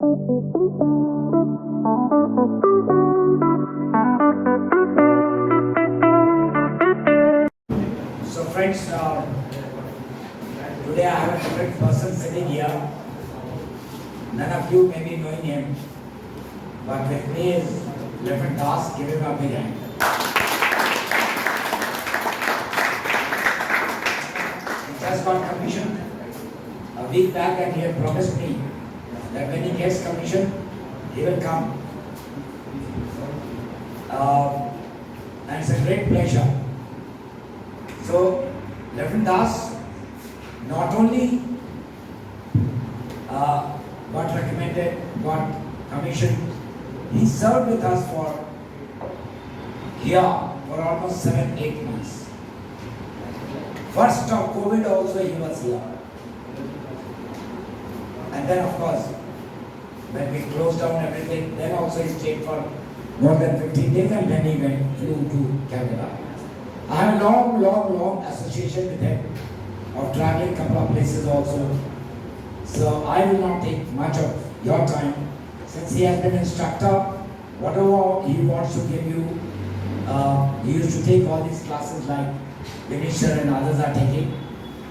So friends, today I have a different person sitting here. None of you may be knowing him, but with me is Reverend Das. Give him a big hand. He just got commissioned a week back and he had promised me that when he gets commissioned, he will come. And it's a great pleasure. So, Reverend Das not only got recommended, got commissioned, he served with us for here for almost 7-8 months. First of COVID also he was here. And then of course, when we closed down everything, then also he stayed for more than 15 days and then he flew to Canada. I have a long association with him of traveling a couple of places also. So I will not take much of your time since he has been instructor. Whatever he wants to give you, he used to take all these classes like Vinisher and others are taking.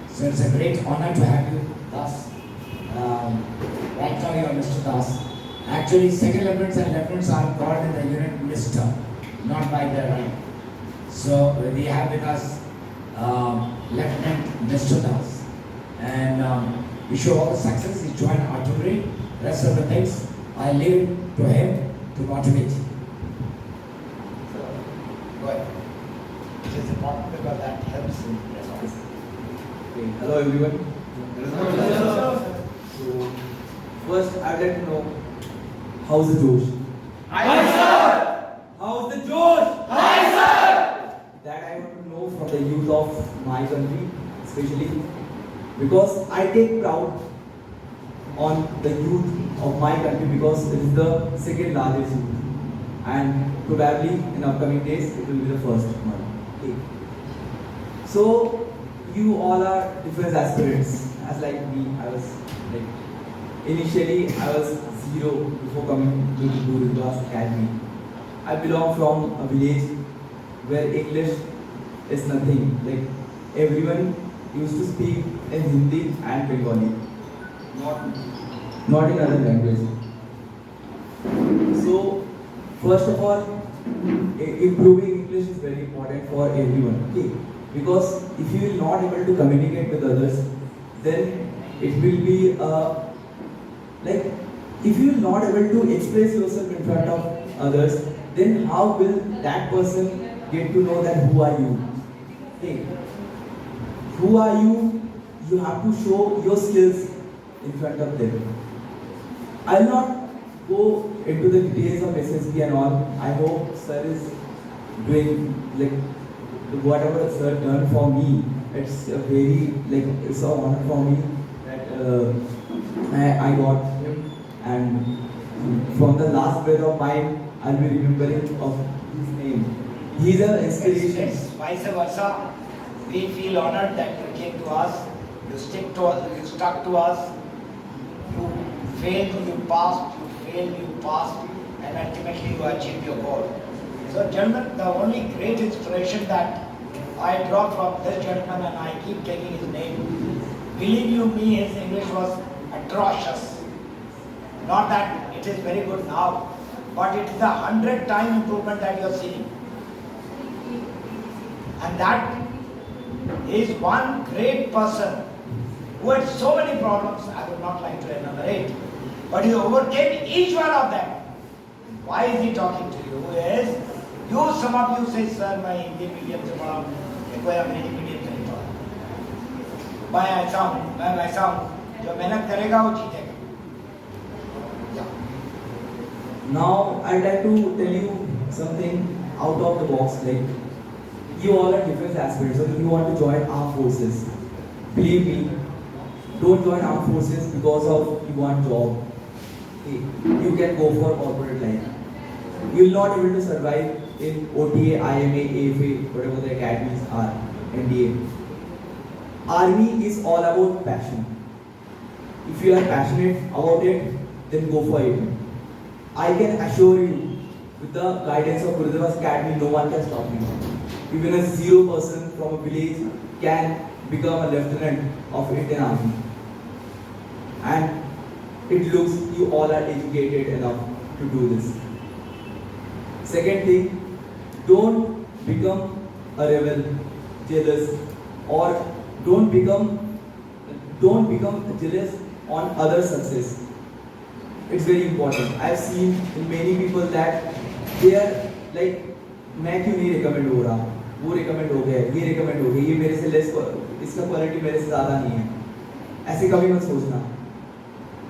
So it's a great honor to have you, Das. Right now you are Mr. Das. Actually, second lieutenants and lieutenants are called in the unit Mr., not by their rank. So we have with us Lieutenant Mr. Das. And wish you all the success. He joined artillery. Rest of the things I leave to him to motivate. So, go ahead. It is important because that helps in response. Okay. Hello everyone. So first I'd like to know how's the Josh? Hi sir! How's the Josh? Hi sir! That I want to know from the youth of my country, especially because I take proud on the youth of my country because it is the second largest youth and probably in upcoming days it will be the first one. Okay. So you all are different aspirants. As like me, I was like initially I was zero before coming to the Guru Vikas Academy. I belong from a village where English is nothing. Like everyone used to speak in Hindi and Bengali, not in other language. So first of all, improving English is very important for everyone. Okay, because if you will not able to communicate with others, then it will be like if you will not able to express yourself in front of others, then how will that person get to know that who are you? Okay. Who are you? You have to show your skills in front of them. I'll not go into the details of SSB and all. I hope sir is doing like whatever sir done for me. It's a very it's an honor for me that I got him, and from the last breath of mine, I'll be remembering of his name. He's an inspiration. It's vice versa. We feel honored that you came to us. You stick to us. You stuck to us. You failed, you passed. You failed, you passed, and ultimately you achieved your goal. So, gentlemen, the only great inspiration that I draw from this gentleman, and I keep taking his name. Believe you me, his English was atrocious. Not that it is very good now, but it is 100-time improvement that you are seeing. And that is one great person who had so many problems, I would not like to enumerate, but he overcame each one of them. Why is he talking to you? Is you, some of you say, sir, my Hindi medium से बड़ा कोई अंग्रेजी medium से नहीं पढ़ा। मैं ऐसा हूँ जो मेहनत करेगा वो जीतेगा। Now I'd like to tell you something out of the box. Like you all are different aspirants. So you want to join armed forces. Believe me, don't join armed forces because of you want job. Okay. You can go for corporate life. You will not able to survive in OTA, IMA, AFA, whatever the academies are, NDA. Army is all about passion. If you are passionate about it, then go for it. I can assure you, with the guidance of Gurudeva's Academy, no one can stop me. Even a zero person from a village can become a lieutenant of Indian Army. And it looks you all are educated enough to do this. Second thing, don't become a rebel, jealous, or don't become jealous on other success. It's very important. I've seen in many people that they are like, मैं क्यों नहीं recommend हो रहा, वो recommend हो गया, ये recommend हो गया, ये मेरे से less, इसका quality मेरे से ज़्यादा नहीं है. ऐसे कभी मत सोचना.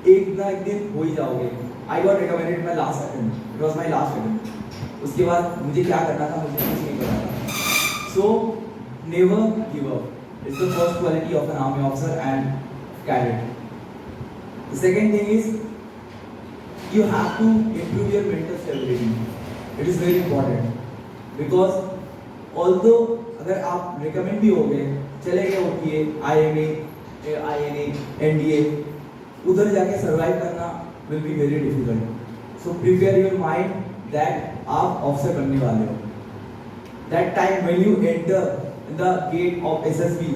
एक ना एक दिन हो ही जाओगे. I got recommended my last attempt. It was my last attempt. उसके बाद मुझे क्या करना था, मुझे कुछ नहीं पता था. So never give up. It's the first quality of an army officer and cadet. The second thing is you have to improve your mental stability. It is very important because although अगर आप recommend भी हो गए, चले गए उठिए IMA, INA, NDA, उधर जाके survive करना will be very difficult. So prepare your mind that आप officer बनने वाले हो. That time when you enter the gate of SSB,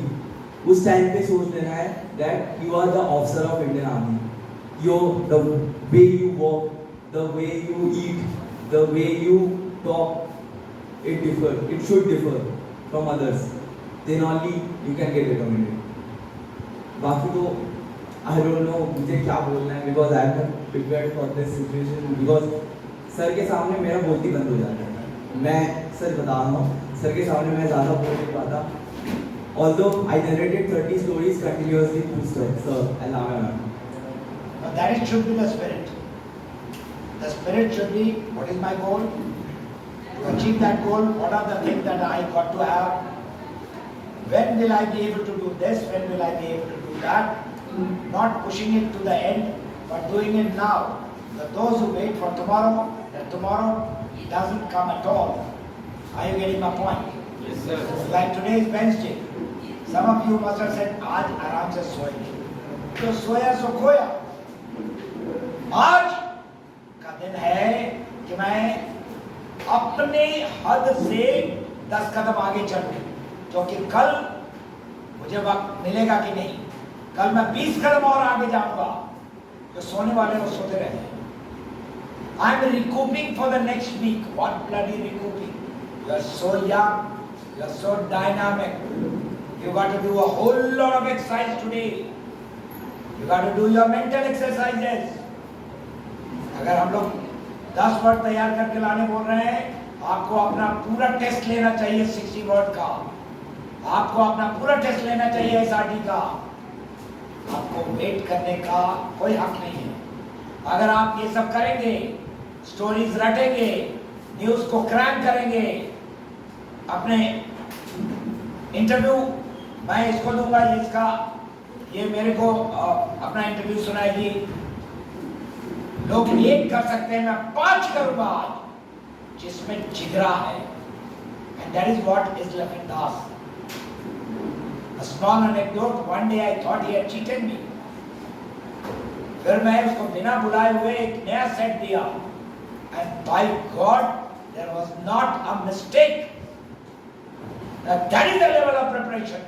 उस टाइम पे सोच लेना है that you are the officer of Indian Army. The way you walk, the way you eat, the way you talk, it should differ from others. Then only you can get recommended. बाकी तो I don't know मुझे क्या बोलना है because I am not prepared for this situation because sir के सामने मेरा बोलती बंद हो जाता है. मैं सर बता रहा हूँ सर के सामने मैं ज़्यादा बोल नहीं पाता. Although I narrated 30 stories continuously through sir and Nana. But that should be the spirit. The spirit should be, what is my goal? To achieve that goal, what are the things that I got to have? When will I be able to do this? When will I be able to do that? Not pushing it to the end, but doing it now. But those who wait for tomorrow, that tomorrow doesn't come at all. Are you getting my point? Yes, sir. Like today is Wednesday. Some of you must have said, आज आराम से सोएंगे. तो सोया सो खोया. आज का दिन है कि मैं अपने हद से 10 कदम आगे चलूं, क्योंकि कल मुझे वक्त मिलेगा कि नहीं. कल मैं 20 कदम और आगे जाऊंगा. जो सोने वाले वो सोते रहे. I am recouping for the next week. What bloody recouping? You are so young. You are so dynamic. You got to do a whole lot of exercise today. You got to do your mental exercises. अगर हम लोग 10 word तैयार करके लाने बोल रहे हैं, आपको अपना पूरा टेस्ट लेना चाहिए 60 वर्ड का. आपको अपना पूरा टेस्ट लेना चाहिए SRT का. आपको वेट करने का कोई हक नहीं है. अगर आप ये सब करेंगे, स्टोरीज रटेंगे, न्यूज को क्रैक करेंगे, अपने इंटरव्यू मैं इसको दूंगा, इसका ये मेरे को अपना इंटरव्यू सुनाएगी, लोग एक कर सकते हैं, मैं 5 करूंगा आज जिसमें जिगरा है. And that is what is Lakhan Das. A small anecdote, one day I thought he had cheated me. फिर मैं उसको बिना बुलाए हुए एक नया सेट दिया. And by God, there was not a mistake. That is the level of preparation.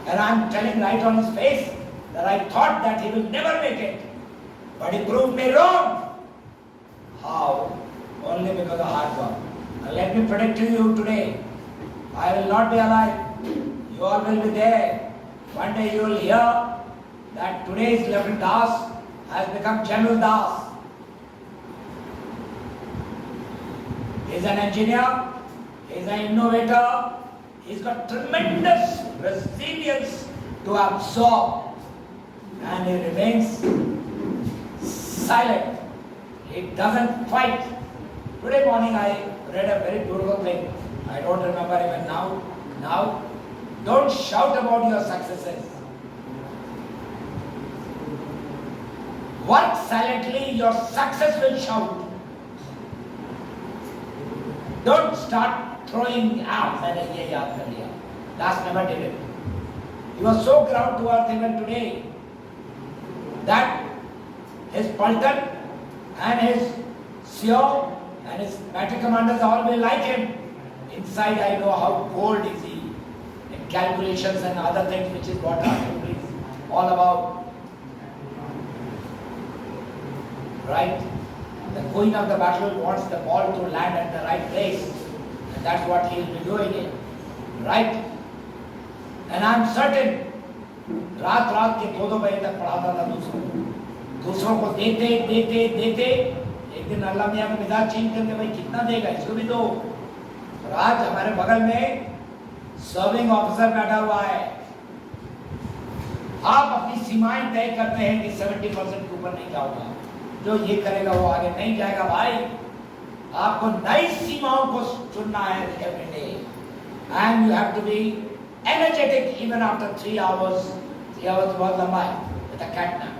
And I am telling right on his face that I thought that he will never make it. But he proved me wrong. How? Only because of hard work. Now let me predict to you today, I will not be alive. You all will be there. One day you will hear that today's Lieutenant Das has become General Das. He is an engineer, he is an innovator, he's got tremendous resilience to absorb, and he remains silent. He doesn't fight. Today morning I read a very beautiful thing. I don't remember even now. Don't shout about your successes. Work silently, your success will shout. Don't start throwing out. मैंने ये याद कर लिया. Last never did it. You are so ground to earth even today that his Paltan and his Sio and his battle commanders all will like him. Inside I know how cold is he in calculations and other things, which is what artillery is all about. Right? The queen of the battle wants the ball to land at the right place. And that's what he will be doing it. Right? And I'm certain, रात के 2-2 बजे तक पढ़ाता था दूसरों को देते एक दिन अल्लाह मियाँ का मिजाज चेंज करके भाई कितना देगा इसको भी दो। और आज हमारे बगल में सर्विंग ऑफिसर बैठा हुआ है। आप अपनी सीमाएं तय करते हैं कि 70% के ऊपर नहीं जाऊंगा, जो ये करेगा वो आगे नहीं जाएगा। भाई आपको नई सीमाओं को चुनना है every day, and you have to be energetic even after 3 hours. 3 hours was lamba with a cat nap.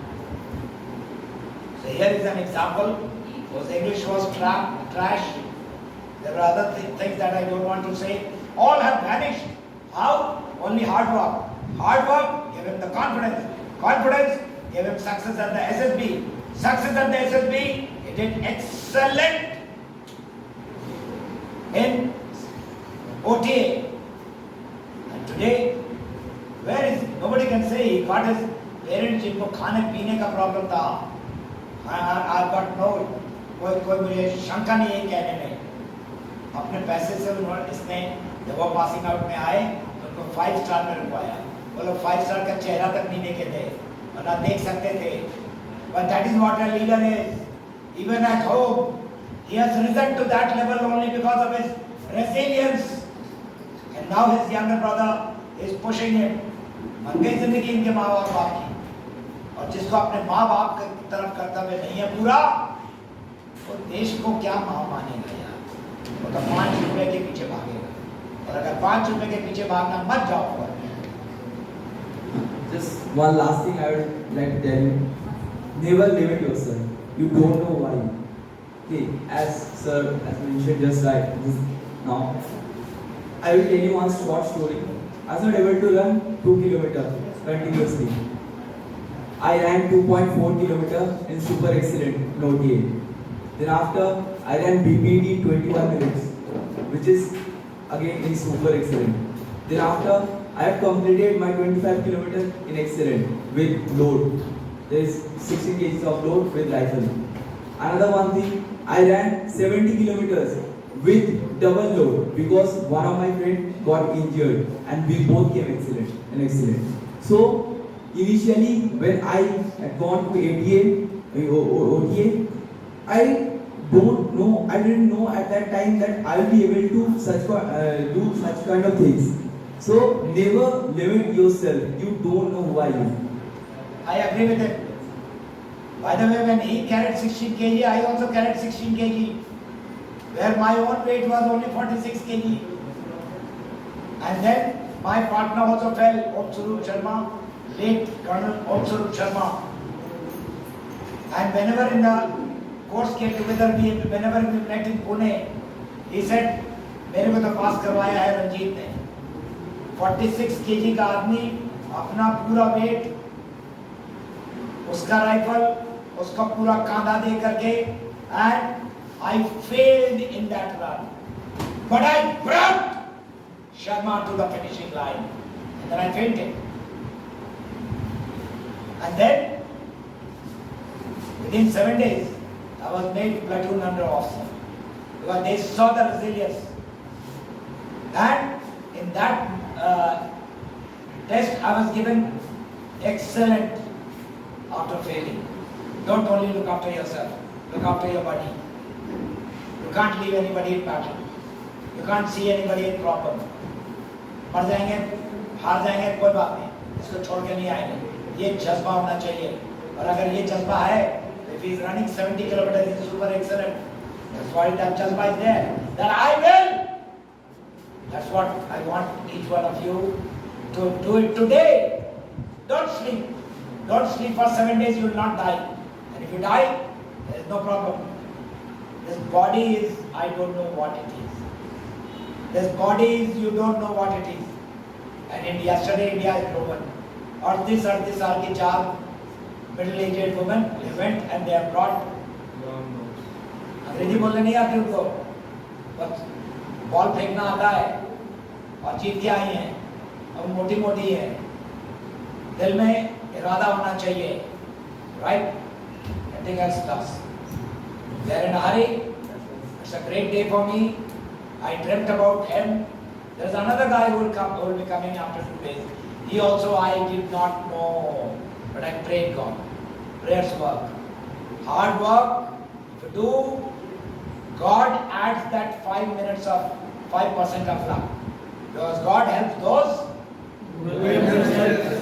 So here is an example. Whose English was trash. There were other things that I don't want to say. All have vanished. How? Only hard work. Hard work gave him the confidence. Confidence gave him success at the SSB. Success at the SSB, he did excellent in OTA. And today, where is nobody can say he got his parents जिनको खाने पीने का problem था. I got no कोई मुझे शंका नहीं है कहने में. अपने पैसे से उन्होंने इसने जब वो पासिंग आउट में आए तो उनको 5 स्टार में रुकवाया. वो लोग 5 स्टार का चेहरा तक नहीं देखे थे वरना देख सकते थे. But that is what a leader is. Even at home, he has risen to that level only because of his resilience. And now his younger brother is pushing him. मर गई जिंदगी इनके माँ बाप की, और जिसको अपने माँ बाप की तरफ कर्तव्य नहीं है पूरा, वो देश को क्या माँ मानेगा यार. वो तो 5 रुपए के पीछे भागेगा, और अगर 5 रुपए के पीछे भागना मत जाओ. Just one last thing I would like to tell you. Never limit yourself. You don't know why. Okay, as sir has mentioned just right now, I will tell you one short story. I was not able to run 2 kilometers continuously. I ran 2.4 kilometers in super excellent in OTA. Then after I ran BPD 21 minutes, which is again in super excellent. Then after I have completed my 25 kilometers in excellent with load. There is 60 kg of load with rifle. Another one thing, I ran 70 kilometers with double load because one of my friends got injured and we both came excellent. So initially when I had gone to OTA, I didn't know at that time that I will be able to do such kind of things. So never limit yourself. You don't know who are you. I agree with him. By the way, when he carried 16 kg, I also carried 16 kg, where my own weight was only 46 kg. And then my partner also fell, Om Swarup Sharma, late Colonel Om Swarup Sharma. And whenever in the course came together, whenever we met in Pune, he said, मेरे को तो पास करवाया है रंजीत ने. 46 kg का आदमी अपना पूरा वेट, उसका राइफल, उसका पूरा कांधा दे करके, and I failed in that run, but I brought Sharma to the finishing line, and then I fainted. And then within 7 days I was made platoon under officer because they saw the resilience. And in that test I was given excellent after failing. Don't only look after yourself, look after your body. You can't leave anybody in battle. You can't see anybody in problem. मर जाएंगे, हार जाएंगे, कोई बात नहीं, इसको छोड़ के नहीं आएंगे. ये जज्बा होना चाहिए. और अगर ये जज्बा है, if he is running 70 kilometers, he is super excellent. That's why that jazba is there. That I will. That's what I want each one of you to do it today. Don't sleep. Don't sleep for 7 days, you will not die. And if you die, there is no problem. This body is, I don't know what it is. This body is, you don't know what it is. And yesterday India is broken. 38 साल के 4 middle-aged women. They went and they have brought. अंग्रेजी बोलने नहीं आती उनको, बस ball फेंकना आता है और जीत के आई हैं, अब मोटी मोटी है, दिल में इरादा होना चाहिए, right? Nothing else does. They are in a hurry. It's a great day for me. I dreamt about him. There is another guy who will be coming after 2 days. He also I did not know, but I prayed God. Prayers work. Hard work. If you do, God adds that 5% of luck. Because God helps those. You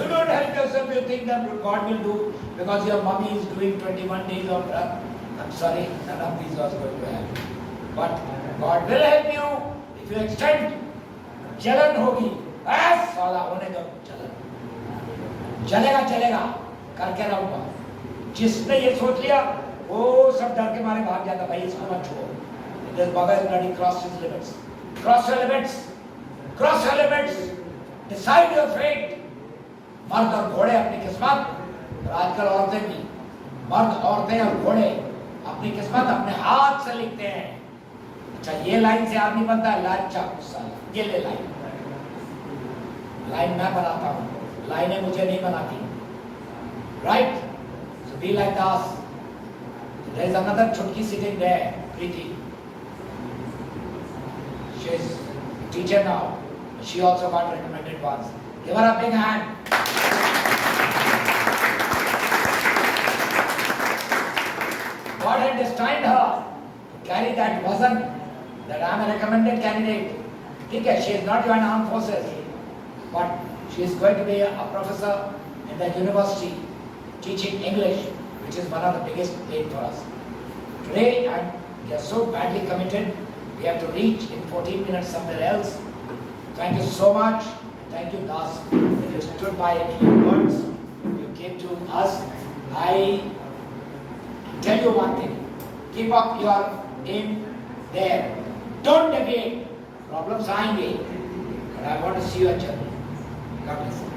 don't help yourself, you think that God will do because your mommy is doing 21 days of prayer. I'm sorry, none of these was going to help. But God will help you if you extend. जलन होगी, बस साला होने दो जलन. चलेगा चलेगा, करके रहूंगा. जिसने ये सोच लिया, वो सब डर के मारे भाग जाता, भाई इसको मत छुओ. This bugger is bloody crossed his limits. Cross your limits. Cross your limits. Decide your fate. मर्द और घोड़े अपनी किस्मत, और आजकल औरतें भी, मर्द औरतें और घोड़े अपनी किस्मत अपने हाथ से लिखते हैं. अच्छा ये लाइन से आदमी बनता है, लाइन चाकू साला, ये ले लाइन. लाइन मैं बनाता हूँ, लाइनें मुझे नहीं बनाती. Right? So be like us. There is another chutki sitting there, Preeti. She is a teacher now. She also got recommended once. Give her a big hand. God had destined her to carry that vazan, that I am a recommended candidate. Okay, she is not joined armed forces, but she is going to be a professor in the university teaching English, which is one of the biggest aid for us. Today, we are so badly committed, we have to reach in 14 minutes somewhere else. Thank you so much. Thank you, Das, that you stood by your words. You came to us. I tell you one thing. Keep up your aim there. Don't deviate. Problems आएंगे. But I want to see your journey. God bless you.